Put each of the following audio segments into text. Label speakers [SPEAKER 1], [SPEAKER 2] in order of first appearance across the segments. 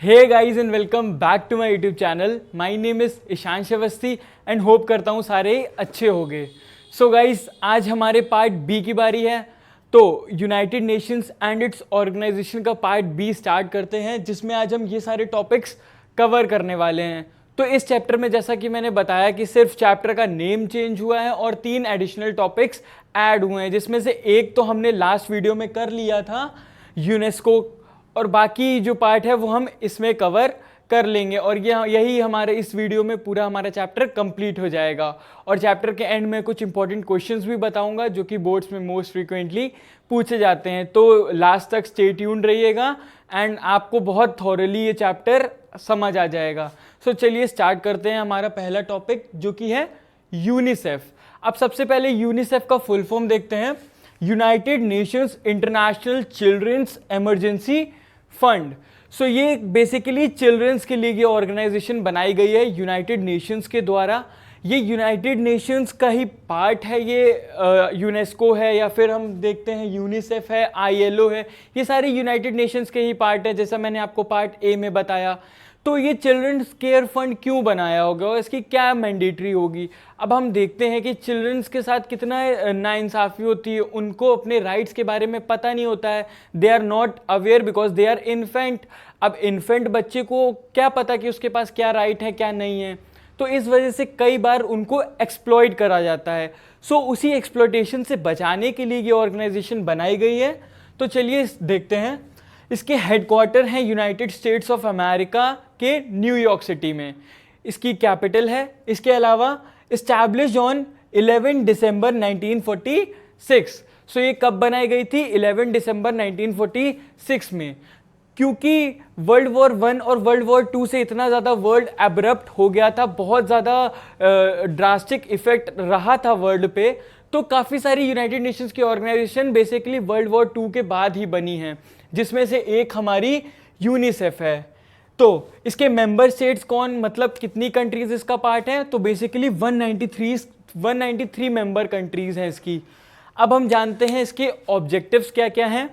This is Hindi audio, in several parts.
[SPEAKER 1] Hey guys and welcome back to my YouTube channel. My name is Ishansh Awasthi and hope करता हूँ सारे अच्छे होंगे। सो गाइस, आज हमारे पार्ट बी की बारी है। तो United Nations and its organisation का पार्ट बी स्टार्ट करते हैं, जिसमें आज हम ये सारे टॉपिक्स कवर करने वाले हैं। तो इस चैप्टर में जैसा कि मैंने बताया कि सिर्फ चैप्टर का नेम चेंज हुआ है और 3 एडिशनल टॉपिक्स ऐड हुए हैं, जिसमें से एक तो हमने लास्ट वीडियो में कर लिया था, यूनेस्को, और बाकी जो पार्ट है वो हम इसमें कवर कर लेंगे। और यही हमारे इस वीडियो में पूरा हमारा चैप्टर कंप्लीट हो जाएगा। और चैप्टर के एंड में कुछ इंपॉर्टेंट क्वेश्चंस भी बताऊंगा जो कि बोर्ड्स में मोस्ट फ्रीक्वेंटली पूछे जाते हैं। तो लास्ट तक स्टे ट्यून्ड रहिएगा एंड आपको बहुत थॉरली ये चैप्टर समझ आ जाएगा। सो चलिए स्टार्ट करते हैं हमारा पहला टॉपिक, जो कि है यूनिसेफ। अब सबसे पहले यूनिसेफ का फुल फॉर्म देखते हैं। United Nations International Children's Emergency Fund. So ये बेसिकली चिल्ड्रंस के लिए ये ऑर्गेनाइजेशन बनाई गई है यूनाइटेड नेशंस के द्वारा। ये यूनाइटेड नेशंस का ही पार्ट है, ये यूनेस्को है या फिर हम देखते हैं यूनिसेफ है, आईएलओ है, ये सारे यूनाइटेड नेशंस के ही पार्ट है, जैसा मैंने आपको पार्ट ए में बताया। तो ये चिल्ड्रंस केयर फंड क्यों बनाया होगा और इसकी क्या मैंडेटरी होगी। अब हम देखते हैं कि चिल्ड्रंस के साथ कितना नाइंसाफ़ी होती है, उनको अपने राइट्स के बारे में पता नहीं होता है। They are not aware because they are infant. अब इन्फेंट बच्चे को क्या पता कि उसके पास क्या राइट है क्या नहीं है, तो इस वजह से कई बार उनको एक्सप्लॉइट करा जाता है। सो उसी एक्सप्लॉइटेशन से बचाने के लिए ये ऑर्गेनाइजेशन बनाई गई है। तो चलिए देखते हैं। इसके हेडक्वार्टर हैं यूनाइटेड स्टेट्स ऑफ अमेरिका के न्यूयॉर्क सिटी में, इसकी कैपिटल है। इसके अलावा इस्टेब्लिश ऑन 11 दिसंबर 1946। सो ये कब बनाई गई थी? 11 दिसंबर 1946 में। क्योंकि वर्ल्ड वॉर 1 और वर्ल्ड वॉर 2 से इतना ज़्यादा वर्ल्ड एब्रप्ट हो गया था, बहुत ज़्यादा ड्रास्टिक इफेक्ट रहा था वर्ल्ड पे, तो काफ़ी सारी यूनाइटेड नेशंस की ऑर्गेनाइजेशन बेसिकली वर्ल्ड वॉर 2 के बाद ही बनी है, जिसमें से एक हमारी यूनिसेफ है। तो इसके मेंबर स्टेट्स कौन, मतलब कितनी कंट्रीज इसका पार्ट है? तो बेसिकली 193 मेंबर कंट्रीज हैं इसकी। अब हम जानते हैं इसके ऑब्जेक्टिव्स क्या क्या हैं।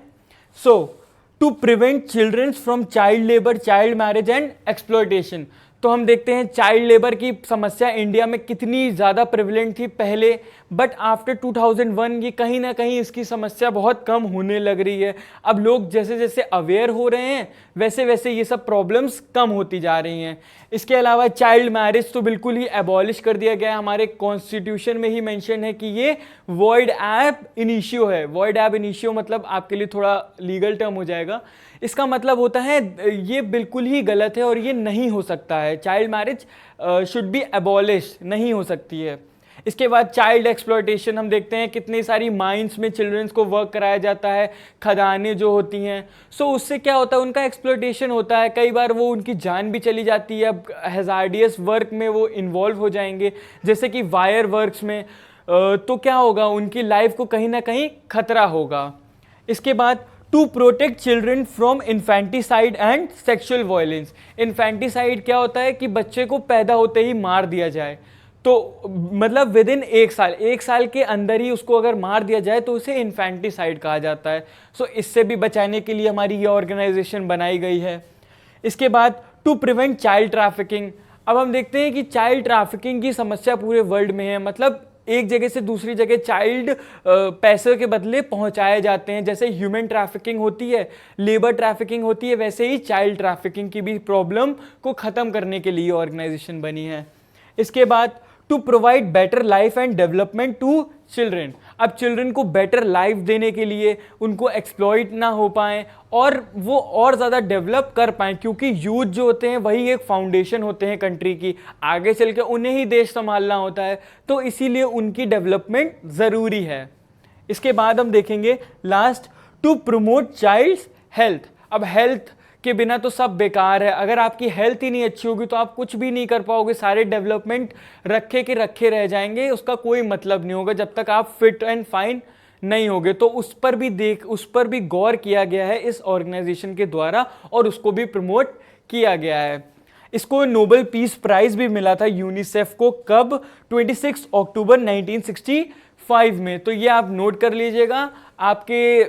[SPEAKER 1] So to prevent childrens from child labour, child marriage and exploitation. तो हम देखते हैं चाइल्ड लेबर की समस्या इंडिया में कितनी ज़्यादा प्रेवलेंट थी पहले, बट आफ्टर 2001 ये कहीं ना कहीं इसकी समस्या बहुत कम होने लग रही है। अब लोग जैसे जैसे अवेयर हो रहे हैं वैसे वैसे ये सब प्रॉब्लम्स कम होती जा रही हैं। इसके अलावा चाइल्ड मैरिज तो बिल्कुल ही एबॉलिश कर दिया गया है, हमारे कॉन्स्टिट्यूशन में ही मेंशन है कि ये वॉइड एब इनिशियो है। वॉइड एब इनिशियो मतलब आपके लिए थोड़ा लीगल टर्म हो जाएगा, इसका मतलब होता है ये बिल्कुल ही गलत है और ये नहीं हो सकता है। Child marriage should be abolish, नहीं हो सकती है। इसके बाद चाइल्ड एक्सप्लॉयटेशन हम देखते हैं, कितनी सारी माइंस में चिल्ड्रंस को वर्क कराया जाता है, खदानें जो होती हैं। सो उससे क्या होता है, उनका एक्सप्लॉयटेशन होता है, कई बार वो उनकी जान भी चली जाती है। अब हैजार्डियस वर्क में वो इन्वॉल्व हो जाएंगे, जैसे कि वायर वर्क्स में, तो क्या होगा, उनकी लाइफ को कहीं ना कहीं खतरा होगा। इसके बाद to protect children from infanticide and sexual violence. Infanticide क्या होता है कि बच्चे को पैदा होते ही मार दिया जाए, तो मतलब विद इन 1 साल के अंदर ही उसको अगर मार दिया जाए तो उसे इन्फेंटिसाइड कहा जाता है। सो इससे भी बचाने के लिए हमारी ये ऑर्गेनाइजेशन बनाई गई है। इसके बाद टू प्रिवेंट चाइल्ड ट्रैफिकिंग। अब हम देखते हैं कि चाइल्ड ट्रैफिकिंग की समस्या पूरे वर्ल्ड में है, मतलब एक जगह से दूसरी जगह चाइल्ड पैसे के बदले पहुंचाए जाते हैं। जैसे ह्यूमन ट्रैफिकिंग होती है, लेबर ट्रैफिकिंग होती है, वैसे ही चाइल्ड ट्रैफिकिंग की भी प्रॉब्लम को ख़त्म करने के लिए ऑर्गेनाइजेशन बनी है। इसके बाद to provide better life and development to children. अब चिल्ड्रन को बेटर लाइफ देने के लिए, उनको एक्सप्लॉइट ना हो पाएँ और वो और ज़्यादा डेवलप कर पाएँ, क्योंकि यूथ जो होते हैं वही एक फाउंडेशन होते हैं कंट्री की, आगे चल के उन्हें ही देश संभालना होता है, तो इसीलिए उनकी डेवलपमेंट ज़रूरी है। इसके बाद हम देखेंगे last, to promote child's health. अब हेल्थ के बिना तो सब बेकार है, अगर आपकी हेल्थ ही नहीं अच्छी होगी तो आप कुछ भी नहीं कर पाओगे, सारे डेवलपमेंट रखे के रखे रह जाएंगे, उसका कोई मतलब नहीं होगा जब तक आप फिट एंड फाइन नहीं होगे। तो उस पर भी गौर किया गया है इस ऑर्गेनाइजेशन के द्वारा और उसको भी प्रमोट किया गया है। इसको नोबेल पीस प्राइज भी मिला था यूनिसेफ को, कब? 26 अक्टूबर 1965 में। तो ये आप नोट कर लीजिएगा, आपके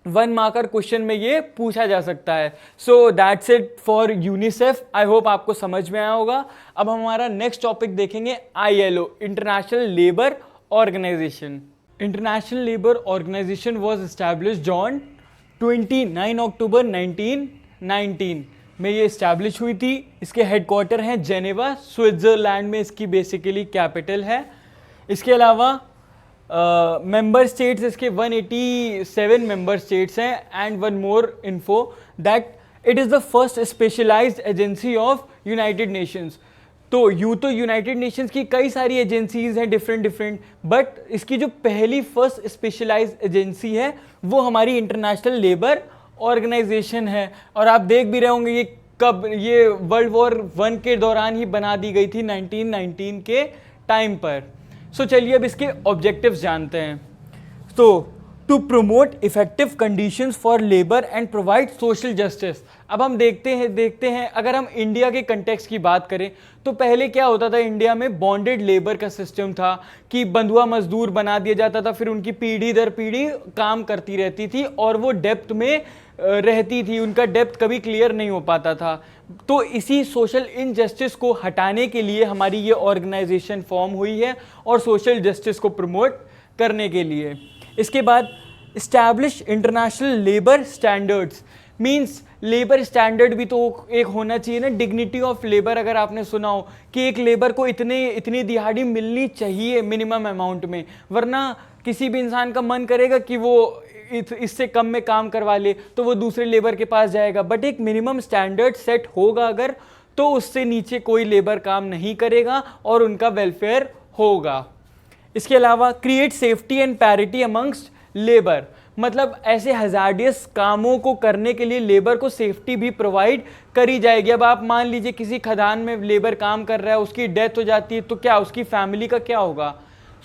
[SPEAKER 1] 1 मार्क और क्वेश्चन में ये पूछा जा सकता है। So that's it for UNICEF. I hope आपको समझ में आया होगा। अब हम हमारा नेक्स्ट टॉपिक देखेंगे, ILO, International Labour Organisation. International Labour Organisation was established on 29 October 1919 में ये इस्टेब्लिश हुई थी। इसके हेडक्वार्टर हैं जेनेवा, स्विट्ज़रलैंड में इसकी बेसिकली कैपिटल है। इसके अलावा मेंबर स्टेट्स इसके 187 मेंबर स्टेट्स हैं। And one more info that it is the first specialised agency of United Nations. तो यूनाइटेड नेशंस की कई सारी एजेंसीज हैं डिफरेंट, बट इसकी जो पहली फर्स्ट स्पेशलाइज्ड एजेंसी है वो हमारी इंटरनेशनल लेबर ऑर्गेनाइजेशन है। और आप देख भी रहे होंगे ये कब, ये वर्ल्ड वॉर 1 के दौरान ही बना दी गई थी 1919 के टाइम पर। सो चलिए अब इसके ऑब्जेक्टिव्स जानते हैं। तो to promote effective conditions for labour and provide social justice. अब हम देखते हैं अगर हम इंडिया के कंटेक्स्ट की बात करें तो पहले क्या होता था, इंडिया में बॉन्डेड लेबर का सिस्टम था कि बंधुआ मजदूर बना दिया जाता था, फिर उनकी पीढ़ी दर पीढ़ी काम करती रहती थी और वो डेप्थ में रहती थी, उनका डेप्थ कभी क्लियर नहीं हो पाता था। तो इसी सोशल इनजस्टिस को हटाने के लिए हमारी ये ऑर्गेनाइजेशन फॉर्म हुई है और सोशल जस्टिस को प्रमोट करने के लिए। इसके बाद establish international labour standards, means labour standard भी तो एक होना चाहिए ना, डिग्निटी ऑफ लेबर। अगर आपने सुना हो कि एक लेबर को इतनी दिहाड़ी मिलनी चाहिए मिनिमम अमाउंट में, वरना किसी भी इंसान का मन करेगा कि वो इससे कम में काम करवा ले तो वो दूसरे लेबर के पास जाएगा। बट एक मिनिमम स्टैंडर्ड सेट होगा अगर, तो उससे नीचे कोई लेबर काम नहीं करेगा और उनका वेलफेयर होगा। इसके अलावा create safety and parity amongst labour, मतलब ऐसे हजार्डियस कामों को करने के लिए लेबर को सेफ्टी भी प्रोवाइड करी जाएगी। अब आप मान लीजिए किसी खदान में लेबर काम कर रहा है, उसकी डेथ हो जाती है तो क्या उसकी फैमिली का क्या होगा।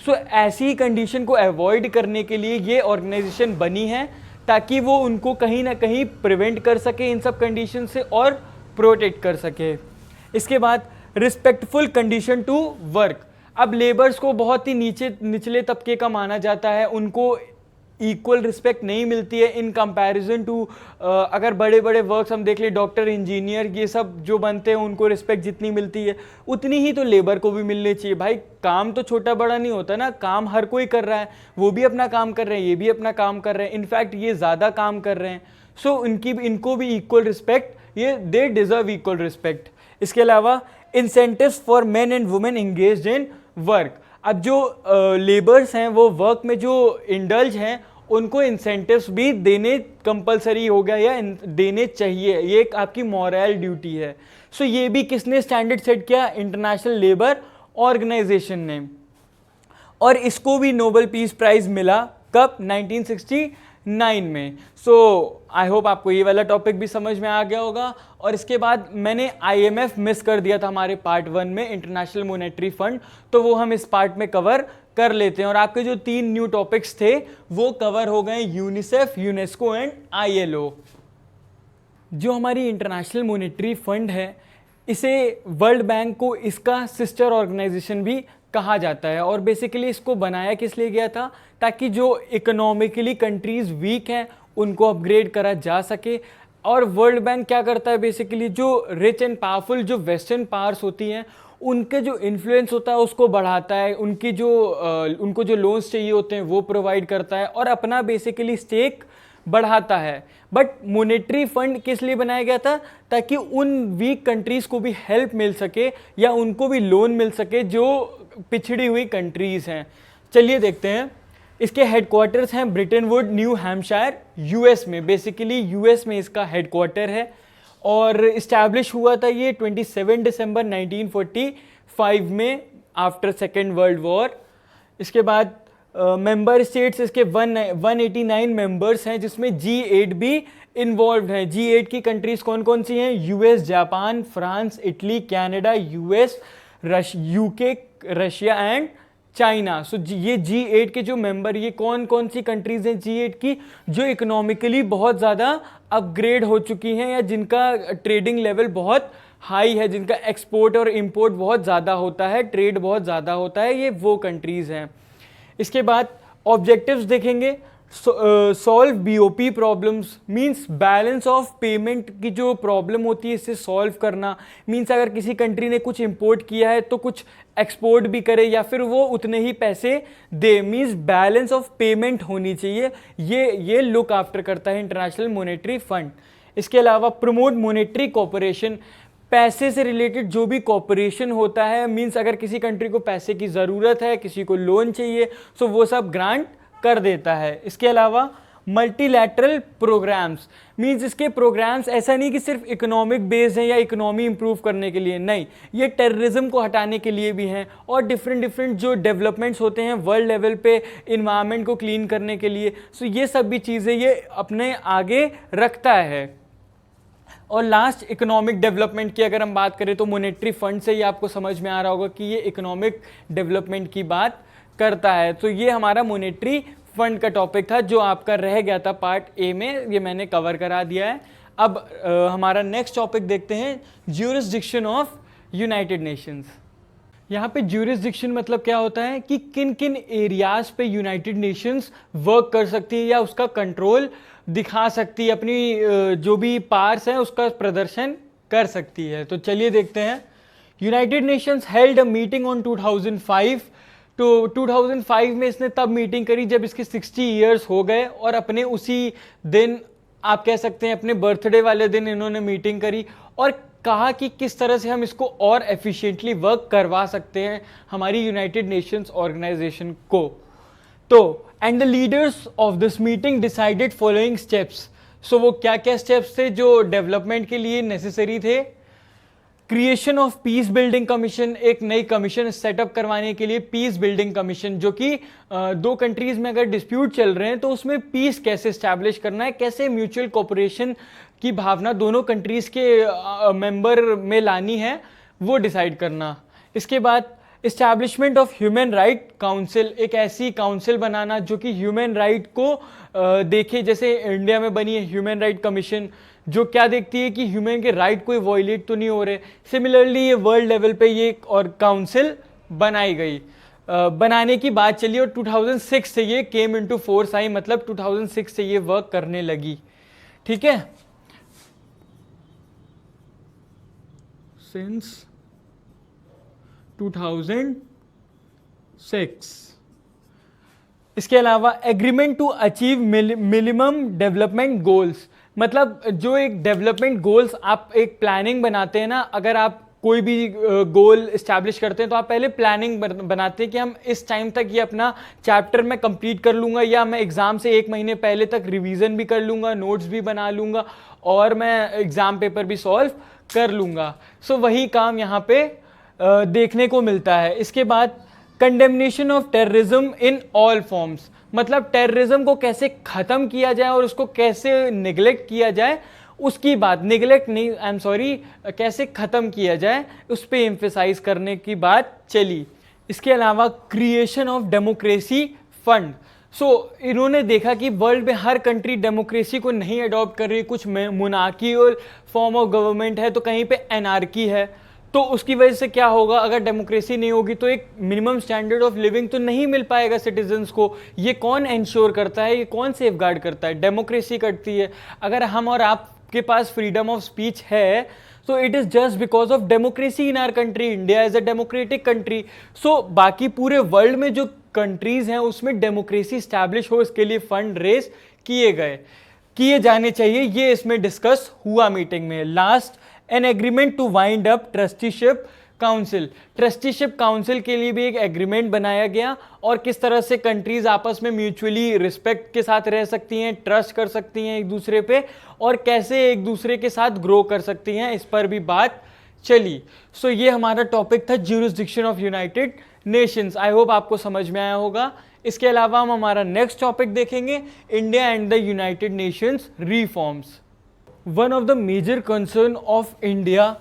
[SPEAKER 1] सो ऐसी कंडीशन को अवॉइड करने के लिए ये ऑर्गेनाइजेशन बनी है ताकि वो उनको कहीं ना कहीं प्रिवेंट कर सके इन सब कंडीशन से और प्रोटेक्ट कर सके। इसके बाद रिस्पेक्टफुल कंडीशन टू वर्क। अब लेबर्स को बहुत ही निचले तबके का माना जाता है, उनको इक्वल रिस्पेक्ट नहीं मिलती है इन कंपैरिजन टू अगर बड़े बड़े वर्क्स हम देख लें, डॉक्टर, इंजीनियर, ये सब जो बनते हैं उनको रिस्पेक्ट जितनी मिलती है उतनी ही तो लेबर को भी मिलनी चाहिए। भाई काम तो छोटा बड़ा नहीं होता ना, काम हर कोई कर रहा है, वो भी अपना काम कर रहे हैं, ये भी अपना काम कर रहे हैं, इनफैक्ट ये ज़्यादा काम कर रहे हैं। सो इनको भी इक्वल रिस्पेक्ट, ये दे डिजर्व इक्वल रिस्पेक्ट। इसके अलावा incentives for main and women engaged in work. अब जो लेबर्स हैं वो वर्क में जो इंडल्ज हैं उनको इंसेंटिव्स भी देने कंपलसरी हो गया या देने चाहिए, ये एक आपकी मॉरल ड्यूटी है। सो ये भी किसने स्टैंडर्ड सेट किया, इंटरनेशनल लेबर ऑर्गेनाइजेशन ने। और इसको भी नोबेल पीस प्राइज मिला कब, 1969 में। सो आई होप आपको ये वाला टॉपिक भी समझ में आ गया होगा। और इसके बाद मैंने IMF मिस कर दिया था हमारे पार्ट 1 में, इंटरनेशनल मॉनेटरी फंड, तो वो हम इस पार्ट में कवर कर लेते हैं। और आपके जो 3 न्यू टॉपिक्स थे वो कवर हो गए, यूनिसेफ, यूनेस्को एंड ILO। जो हमारी इंटरनेशनल मॉनेटरी फंड है इसे वर्ल्ड बैंक को इसका सिस्टर ऑर्गेनाइजेशन भी कहा जाता है। और बेसिकली इसको बनाया किस लिए गया था, ताकि जो इकोनॉमिकली कंट्रीज वीक हैं उनको अपग्रेड करा जा सके। और वर्ल्ड बैंक क्या करता है, बेसिकली जो रिच एंड पावरफुल जो वेस्टर्न पावर्स होती हैं उनके जो इन्फ्लुएंस होता है उसको बढ़ाता है, उनको जो लोन्स चाहिए होते हैं वो प्रोवाइड करता है और अपना बेसिकली स्टेक बढ़ाता है। बट मॉनेटरी फंड किस लिए बनाया गया था, ताकि उन वीक कंट्रीज़ को भी हेल्प मिल सके या उनको भी लोन मिल सके जो पिछड़ी हुई कंट्रीज़ हैं। चलिए देखते हैं। इसके हेडक्वार्टर्स हैं Britain would, new Hampshire, US में। बेसिकली US में इसका हेडक्वार्टर है और इस्टेब्लिश हुआ था ये 27 दिसंबर 1945 में, आफ्टर सेकेंड वर्ल्ड वॉर। इसके बाद मेंबर स्टेट्स इसके 189 मेंबर्स हैं, जिसमें G8 भी इन्वॉल्व हैं। G8 की कंट्रीज कौन कौन सी हैं, US, Japan, France, Italy, Canada, US, UK, Russia and China. So ये G8 के जो मेंबर, ये कौन कौन सी कंट्रीज हैं G8 की, जो इकोनॉमिकली बहुत ज़्यादा अपग्रेड हो चुकी हैं या जिनका ट्रेडिंग लेवल बहुत हाई है, जिनका एक्सपोर्ट और इंपोर्ट बहुत ज़्यादा होता है, ट्रेड बहुत ज़्यादा होता है, ये वो कंट्रीज़ हैं। इसके बाद ऑब्जेक्टिव्स देखेंगे। Solve BOP problems means balance of payment की जो प्रॉब्लम होती है इसे सॉल्व करना। मींस अगर किसी कंट्री ने कुछ इंपोर्ट किया है तो कुछ एक्सपोर्ट भी करे या फिर वो उतने ही पैसे दे, मींस बैलेंस ऑफ पेमेंट होनी चाहिए। ये लुक आफ्टर करता है इंटरनेशनल मॉनेटरी फंड। इसके अलावा प्रमोट मॉनेटरी कोऑपरेशन, पैसे से रिलेटेड जो भी कॉपरेशन होता है, मींस अगर किसी कंट्री को पैसे की ज़रूरत है, किसी को लोन चाहिए, सो वो सब ग्रांट कर देता है। इसके अलावा मल्टीलैटरल प्रोग्राम्स, मींस इसके प्रोग्राम्स ऐसा नहीं कि सिर्फ इकोनॉमिक बेस्ड हैं या इकोनॉमी इंप्रूव करने के लिए, नहीं, ये टेररिज्म को हटाने के लिए भी हैं और डिफरेंट जो डेवलपमेंट्स होते हैं वर्ल्ड लेवल पे इन्वायरमेंट को क्लीन करने के लिए, सो ये सब भी चीज़ें ये अपने आगे रखता है। और लास्ट इकोनॉमिक डेवलपमेंट की अगर हम बात करें तो मॉनेटरी फंड से ही आपको समझ में आ रहा होगा कि ये इकोनॉमिक डेवलपमेंट की बात करता है। तो ये हमारा मॉनेटरी फंड का टॉपिक था जो आपका रह गया था पार्ट ए में, ये मैंने कवर करा दिया है। अब हमारा नेक्स्ट टॉपिक देखते हैं, ज्यूरिसडिक्शन ऑफ यूनाइटेड नेशंस। यहाँ पे ज्यूरिसडिक्शन मतलब क्या होता है कि किन किन एरियाज पे यूनाइटेड नेशंस वर्क कर सकती है या उसका कंट्रोल दिखा सकती है, अपनी जो भी पार्ट्स हैं उसका प्रदर्शन कर सकती है। तो चलिए देखते हैं। United Nations held a meeting on 2005। तो 2005 में इसने तब मीटिंग करी जब इसके 60 ईयर्स हो गए और अपने उसी दिन, आप कह सकते हैं अपने बर्थडे वाले दिन इन्होंने मीटिंग करी और कहा कि किस तरह से हम इसको और एफिशिएंटली वर्क करवा सकते हैं हमारी यूनाइटेड नेशंस ऑर्गेनाइजेशन को। तो and the leaders of this meeting decided following steps. So वो क्या क्या स्टेप्स थे जो डेवलपमेंट के लिए नेसेसरी थे? Creation of peace building commission, एक नई कमीशन सेटअप करवाने के लिए पीस बिल्डिंग कमीशन, जो कि दो कंट्रीज में अगर डिस्प्यूट चल रहे हैं तो उसमें पीस कैसे स्टैब्लिश करना है, कैसे म्यूचुअल कोऑपरेशन की भावना दोनों कंट्रीज के मेंबर में लानी है, वो डिसाइड करना। इसके बाद establishment of human right council, एक ऐसी काउंसिल बनाना जो कि ह्यूमन राइट को देखे, जैसे इंडिया में बनी है ह्यूमन राइट कमीशन जो क्या देखती है कि ह्यूमन के राइट कोई वॉयलेट तो नहीं हो रहे। सिमिलरली ये वर्ल्ड लेवल पे ये और काउंसिल बनाई गई। बनाने की बात चली और 2006 से ये केम इनटू फोर्स आई, मतलब 2006 से ये वर्क करने लगी। ठीक है, सिंस 2006। इसके अलावा agreement to achieve minimum development goals, मतलब जो एक डेवलपमेंट गोल्स आप एक प्लानिंग बनाते हैं ना, अगर आप कोई भी गोल इस्टेब्लिश करते हैं तो आप पहले प्लानिंग बनाते हैं कि हम इस टाइम तक ये अपना चैप्टर में कंप्लीट कर लूँगा या मैं एग्ज़ाम से 1 महीने पहले तक रिवीजन भी कर लूँगा, नोट्स भी बना लूँगा और मैं एग्ज़ाम पेपर भी सॉल्व कर लूँगा। सो वही काम यहाँ पे देखने को मिलता है। इसके बाद condemnation of terrorism in all forms, मतलब टेररिज्म को कैसे ख़त्म किया जाए और उसको कैसे निगलेक्ट किया जाए, उसकी बात, निगलेक्ट नहीं, आई एम सॉरी, कैसे ख़त्म किया जाए उस पर एम्फेसाइज करने की बात चली। इसके अलावा क्रिएशन ऑफ डेमोक्रेसी फंड। सो इन्होंने देखा कि वर्ल्ड में हर कंट्री डेमोक्रेसी को नहीं अडॉप्ट कर रही, कुछ मोनार्कियल फॉर्म ऑफ गवर्नमेंट है तो कहीं पे एनार्की है, तो उसकी वजह से क्या होगा, अगर डेमोक्रेसी नहीं होगी तो एक मिनिमम स्टैंडर्ड ऑफ लिविंग तो नहीं मिल पाएगा सिटीजन्स को। ये कौन इंश्योर करता है, ये कौन सेफगार्ड करता है? डेमोक्रेसी करती है। अगर हम और आपके पास फ्रीडम ऑफ स्पीच है तो it is just because of democracy in our country. India is a democratic country. So बाकी पूरे वर्ल्ड में जो कंट्रीज़ हैं उसमें डेमोक्रेसी स्टैब्लिश हो, इसके लिए फंड रेज किए जाने चाहिए। ये इसमें डिस्कस हुआ मीटिंग में। Last, an agreement to wind up Trusteeship Council. Trusteeship Council के लिए भी एक एग्रीमेंट बनाया गया और किस तरह से कंट्रीज आपस में म्यूचुअली रिस्पेक्ट के साथ रह सकती हैं, ट्रस्ट कर सकती हैं एक दूसरे पे और कैसे एक दूसरे के साथ ग्रो कर सकती हैं, इस पर भी बात चली। सो ये हमारा टॉपिक था jurisdiction of United Nations. I hope आपको समझ में आया होगा। इसके अलावा हम हमारा नेक्स्ट टॉपिक देखेंगे, India and the United Nations reforms. One of the major concern of India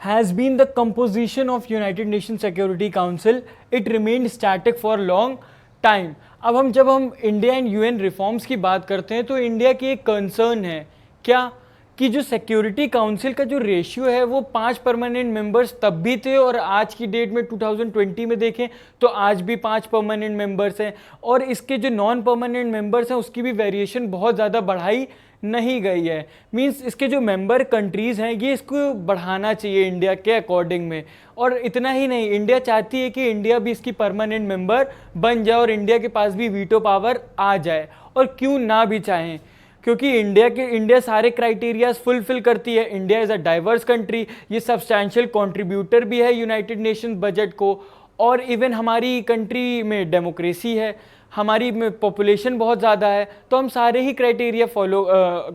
[SPEAKER 1] has been the composition of United Nations Security Council. It remained static for long time. अब जब हम इंडिया एंड यूएन रिफॉर्म्स की बात करते हैं तो इंडिया की एक कंसर्न है क्या, कि जो सिक्योरिटी काउंसिल का जो रेशियो है वो 5 परमानेंट मेंबर्स तब भी थे और आज की डेट में 2020 में देखें तो आज भी 5 परमानेंट मेंबर्स हैं, और इसके जो नॉन परमानेंट मेंबर्स हैं उसकी भी वेरिएशन बहुत ज़्यादा बढ़ाई नहीं गई है। मींस इसके जो मेंबर कंट्रीज़ हैं ये इसको बढ़ाना चाहिए इंडिया के अकॉर्डिंग में। और इतना ही नहीं, इंडिया चाहती है कि इंडिया भी इसकी परमानेंट मेंबर बन जाए और इंडिया के पास भी वीटो पावर आ जाए, और क्यों ना भी चाहें, क्योंकि इंडिया सारे क्राइटेरियाज फुलफिल करती है। India is a diverse country, ये सब्सटैंशियल कंट्रीब्यूटर भी है यूनाइटेड नेशंस बजट को, और इवन हमारी कंट्री में डेमोक्रेसी है, हमारी में पॉपुलेशन बहुत ज़्यादा है, तो हम सारे ही क्राइटेरिया फॉलो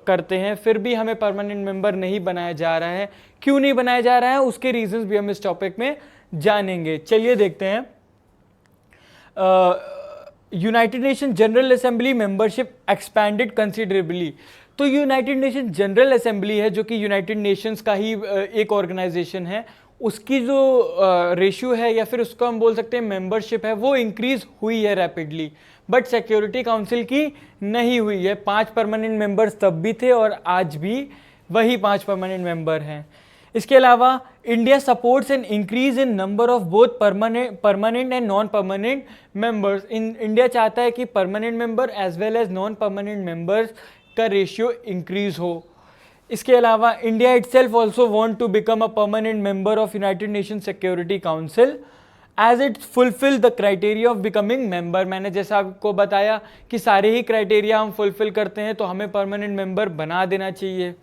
[SPEAKER 1] करते हैं, फिर भी हमें परमानेंट मेंबर नहीं बनाया जा रहा है। क्यों नहीं बनाया जा रहा है उसके रीजंस भी हम इस टॉपिक में जानेंगे। चलिए देखते हैं। United nation general assembly membership expanded considerably. तो यूनाइटेड नेशन जनरल असेंबली है जो कि यूनाइटेड नेशंस का ही एक ऑर्गेनाइजेशन है, उसकी जो रेशियो है या फिर उसको हम बोल सकते हैं मेंबरशिप है वो इंक्रीज हुई है रैपिडली, बट सिक्योरिटी काउंसिल की नहीं हुई है। 5 परमानेंट मेंबर्स तब भी थे और आज भी वही 5 परमानेंट मेंबर हैं। इसके अलावा India supports an increase in number of both permanent and non permanent members. India चाहता है कि permanent member as well as non permanent members का रेशियो इंक्रीज हो। इसके अलावा India itself also want to become a permanent member of United Nation Security Council as it fulfil the criteria of becoming member. मैंने जैसा आपको बताया कि सारे ही क्राइटेरिया हम फुलफिल करते हैं तो हमें परमानेंट मेंबर बना देना चाहिए।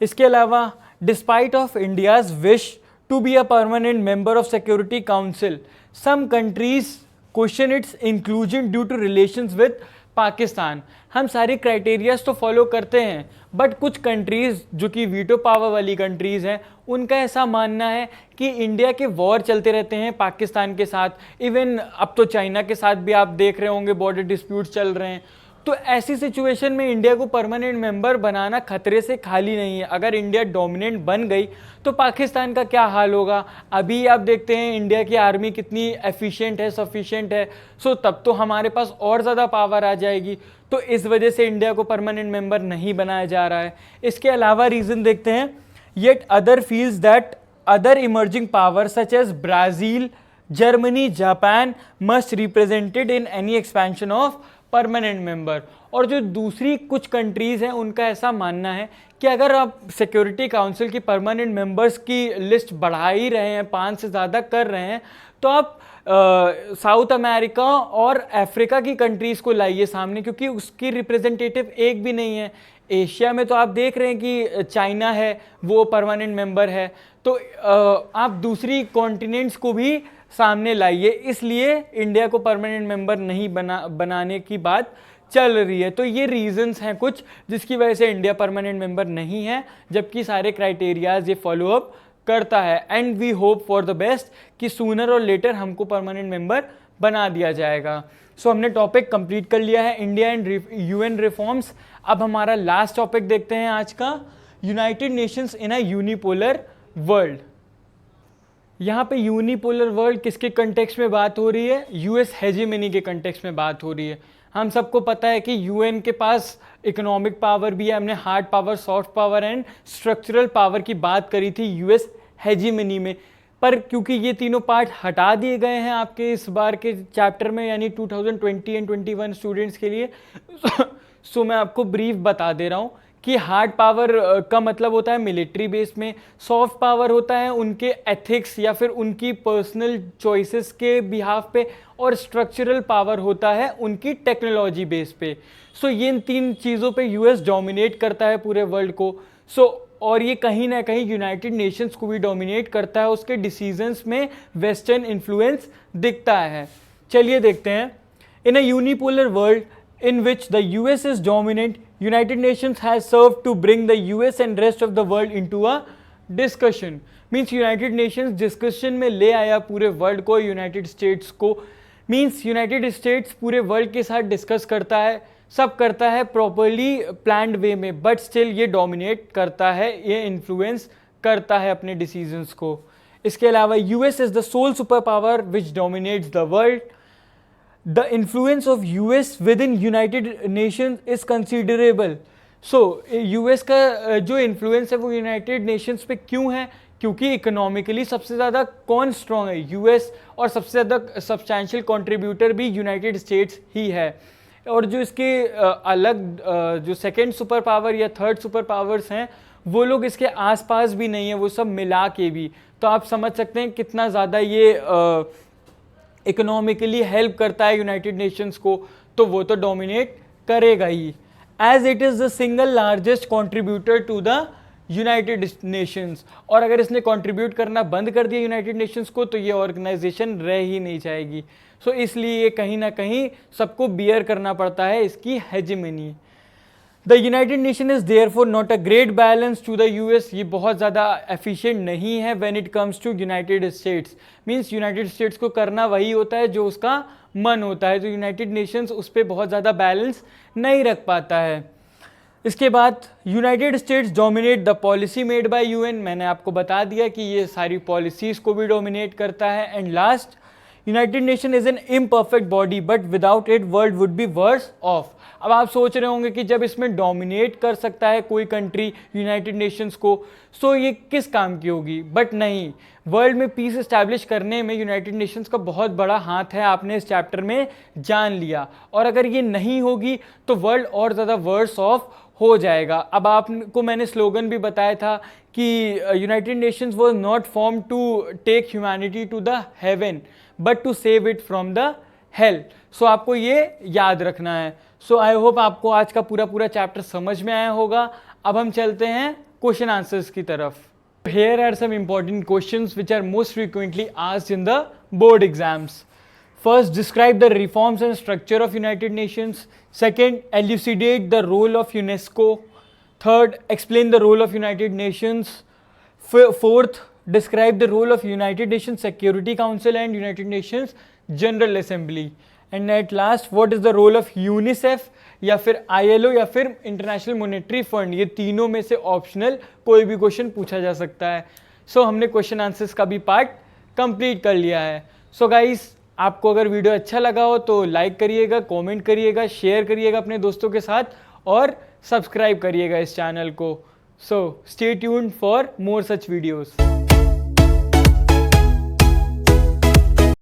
[SPEAKER 1] इसके अलावा despite of India's wish to be a permanent member of Security Council, some countries question its inclusion due to relations with Pakistan. हम सारे क्राइटेरियाज तो फॉलो करते हैं, बट कुछ कंट्रीज़ जो कि वीटो पावर वाली कंट्रीज़ हैं उनका ऐसा मानना है कि इंडिया के वॉर चलते रहते हैं पाकिस्तान के साथ, इवन अब तो चाइना के साथ भी आप देख रहे होंगे बॉर्डर डिस्प्यूट्स चल रहे हैं। तो ऐसी सिचुएशन में इंडिया को परमानेंट मेंबर बनाना खतरे से खाली नहीं है। अगर इंडिया डोमिनेंट बन गई तो पाकिस्तान का क्या हाल होगा। अभी आप देखते हैं इंडिया की आर्मी कितनी एफिशिएंट है, सफिशिएंट है, सो तब तो हमारे पास और ज़्यादा पावर आ जाएगी। तो इस वजह से इंडिया को परमानेंट मेंबर नहीं बनाया जा रहा है। इसके अलावा रीज़न देखते हैं, yet other feels that other emerging power such as Brazil, Germany, Japan must represented in any expansion of permanent member. और जो दूसरी कुछ कंट्रीज़ हैं उनका ऐसा मानना है कि अगर आप सिक्योरिटी काउंसिल की परमानेंट मेंबर्स की लिस्ट बढ़ा ही रहे हैं, 5 से ज़्यादा कर रहे हैं, तो आप साउथ अमेरिका और अफ्रीका की कंट्रीज़ को लाइए सामने, क्योंकि उसकी रिप्रेजेंटेटिव एक भी नहीं है। एशिया में तो आप देख रहे हैं कि चाइना है, वो परमानेंट मेंबर है, तो आप दूसरी कॉन्टिनेंट्स को भी सामने लाइए। इसलिए इंडिया को परमानेंट मेंबर नहीं बनाने की बात चल रही है। तो ये रीजंस हैं कुछ जिसकी वजह से इंडिया परमानेंट मेंबर नहीं है, जबकि सारे क्राइटेरियाज ये फॉलो अप करता है। And we hope for the best कि सूनर और लेटर हमको परमानेंट मेंबर बना दिया जाएगा। सो हमने टॉपिक कंप्लीट कर लिया है इंडिया एंड यूएन रिफॉर्म्स। अब हमारा लास्ट टॉपिक देखते हैं आज का, United Nations in a unipolar world. यहाँ पे यूनिपोलर वर्ल्ड किसके कंटेक्स्ट में बात हो रही है? यूएस हेजेमनी के कंटेक्स्ट में बात हो रही है। हम सबको पता है कि यूएन के पास इकोनॉमिक पावर भी है। हमने hard power, soft power and structural power की बात करी थी यूएस हेजेमनी में, पर क्योंकि ये तीनों पार्ट हटा दिए गए हैं आपके इस बार के चैप्टर में, यानी 2020 एंड 21 स्टूडेंट्स के लिए, सो मैं आपको ब्रीफ बता दे रहा हूँ कि हार्ड पावर का मतलब होता है मिलिट्री बेस में, सॉफ्ट पावर होता है उनके एथिक्स या फिर उनकी पर्सनल चॉइसेस के बिहाफ पे, और स्ट्रक्चरल पावर होता है उनकी टेक्नोलॉजी बेस पे। सो ये इन 3 चीज़ों पे यूएस डोमिनेट करता है पूरे वर्ल्ड को। और ये कहीं ना कहीं यूनाइटेड नेशंस को भी डोमिनेट करता है, उसके डिसीजंस में वेस्टर्न इन्फ्लुएंस दिखता है। चलिए देखते हैं, in a unipolar world in which the US is dominant, United Nations has served to bring the US and rest of the world into a discussion. Means United Nations discussion में ले आया पूरे वर्ल्ड को, यूनाइटेड स्टेट्स को। मीन्स यूनाइटेड स्टेट्स पूरे वर्ल्ड के साथ डिस्कस करता है, सब करता है प्रॉपरली प्लान्ड वे में, बट स्टिल ये डोमिनेट करता है, ये इन्फ्लुएंस करता है अपने डिसीजंस को। इसके अलावा US is the sole super power which dominates the world. The influence of US within United Nations is considerable. So US का जो इन्फ्लुएंस है वो यूनाइटेड नेशंस पे क्यों है? क्योंकि इकोनॉमिकली सबसे ज़्यादा कौन स्ट्रॉन्ग है? यूएस, और सबसे ज़्यादा सब्सटैंशियल कंट्रीब्यूटर भी यूनाइटेड स्टेट्स ही है। और जो इसके अलग जो सेकंड सुपर पावर या थर्ड सुपर पावर्स हैं वो लोग इसके आसपास भी नहीं है, वो सब मिला के भी। तो आप समझ सकते हैं कितना ज़्यादा ये इकोनॉमिकली हेल्प करता है यूनाइटेड नेशंस को, तो वो तो डोमिनेट करेगा ही, as it is the single largest contributor to the United Nations. और अगर इसने कंट्रीब्यूट करना बंद कर दिया यूनाइटेड नेशंस को तो ये ऑर्गेनाइजेशन रह ही नहीं जाएगी। सो इसलिए ये कहीं ना कहीं सबको बियर करना पड़ता है इसकी hegemony. The United Nation is therefore not a great balance to the US, ये बहुत ज़्यादा एफिशिएंट नहीं है when it comes to United States. Means United States को करना वही होता है जो उसका मन होता है, तो यूनाइटेड नेशंस उस पर बहुत ज़्यादा बैलेंस नहीं रख पाता है। इसके बाद United states dominate the policy made by UN, मैंने आपको बता दिया कि ये सारी पॉलिसीज़ को भी डोमिनेट करता है। And last, United Nation is an imperfect body but without it world would be verse of. अब आप सोच रहे होंगे कि जब इसमें डोमिनेट कर सकता है कोई कंट्री यूनाइटेड नेशंस को, सो ये किस काम की होगी? बट नहीं, वर्ल्ड में पीस इस्टेब्लिश करने में यूनाइटेड नेशंस का बहुत बड़ा हाथ है, आपने इस चैप्टर में जान लिया। और अगर ये नहीं होगी तो वर्ल्ड और ज़्यादा वर्स ऑफ हो जाएगा। अब आपको मैंने स्लोगन भी बताया था कि United Nations was not form to take humanity to the heaven but to save it from the hell. So आपको ये याद रखना है। सो आई होप आपको आज का पूरा चैप्टर समझ में आया होगा। अब हम चलते हैं क्वेश्चन आंसर्स की तरफ। Here are some important questions which are most frequently asked in the board exams. First, describe the reforms and structure of United Nations. Second, elucidate the role of UNESCO. Third, explain the role of United Nations. Fourth, describe the role of United Nations Security Council and United Nations General Assembly. And at last, what is the role of UNICEF या फिर ILO या फिर इंटरनेशनल मॉनेटरी फंड? ये तीनों में से ऑप्शनल कोई भी क्वेश्चन पूछा जा सकता है। सो हमने क्वेश्चन आंसर्स का भी पार्ट कंप्लीट कर लिया है। सो गाइस, आपको अगर वीडियो अच्छा लगा हो तो लाइक करिएगा, कमेंट करिएगा, शेयर करिएगा अपने दोस्तों के साथ और सब्सक्राइब करिएगा इस चैनल को। So stay tuned for more such videos.